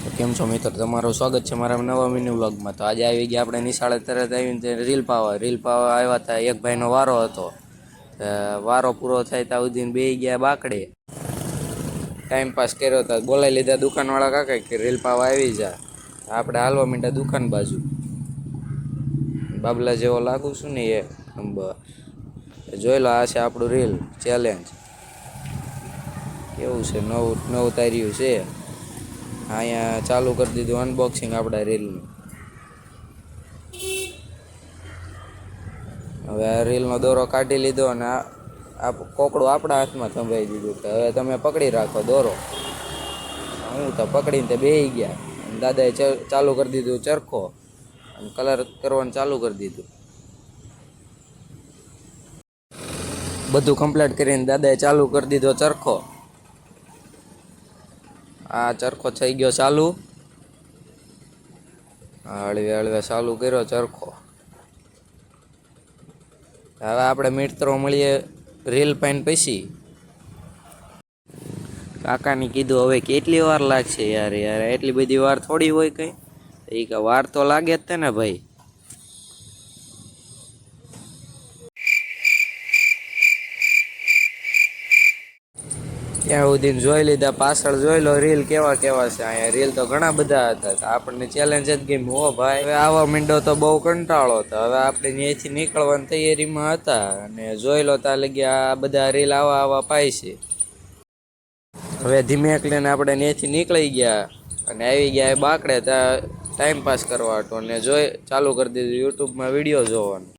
તો કેમ છો મિત્રો, તમારું સ્વાગત છે મારા નવા મિની વ્લોગમાં। તો આજે આવી ગયા આપણે નિશાળે, તરત આવીને રીલ પાવા આવ્યા હતા। એક ભાઈનો વારો હતો, વારો પૂરો થાય ત્યાં સુધી બે ગયા બાકડે, ટાઈમ પાસ કર્યો હતો। બોલાવી લીધા દુકાનવાળા કાકા કે રીલ પાવા આવી જા। આપણે હાલવા માંડ્યા દુકાન બાજુ। બાબલા જેવો લાગુ છું ને એ નંબર જોઈ લો। આ છે આપણું રીલ ચેલેન્જ। કેવું છે, નવું તાર્યું છે। અહીંયા ચાલુ કરી દીધું અનબોક્સિંગ આપણા રીલનું। હવે આ રીલનો દોરો કાઢી લીધો અને આ કોકડું આપણા હાથમાં થંભાઈ દીધું કે હવે તમે પકડી રાખો દોરો। હું તો પકડીને તે બેસી ગયા। દાદાએ ચાલુ કરી દીધું ચરખો અને કલર કરવાનું ચાલુ કરી દીધું। બધું કમ્પ્લીટ કરીને દાદાએ ચાલુ કરી દીધો ચરખો। આ ચરખો થઈ ગયો ચાલુ। હળવે હળવે ચાલુ કર્યો ચરખો। હવે આપણે મિત્રો મળીએ રીલ પાઈને પછી। કાકાને કીધું હવે કેટલી વાર લાગશે યાર, એટલી બધી વાર થોડી હોય કંઈ। એ કે વાર તો લાગે જ તે ને ભાઈ। ત્યાં સુધી જોઈ લીધા, પાછળ જોઈ લો રીલ કેવા કેવા છે। અહીંયા રીલ તો ઘણા બધા હતા। આપણને ચેલેન્જ જ ગમ્યું હો ભાઈ। હવે આવા મીંડો તો બહુ કંટાળો હતો। હવે આપણે ત્યાંથી નીકળવાની તૈયારીમાં હતા અને જોઈ લો ત્યાં લગી આ બધા રીલ આવા પાય છે। હવે ધીમે લઈને આપણે ત્યાંથી નીકળી ગયા અને આવી ગયા બાકડે, ત્યાં ટાઈમ પાસ કરવા હતો અને ચાલુ કરી દીધું યુટ્યુબમાં વિડીયો જોવાનું।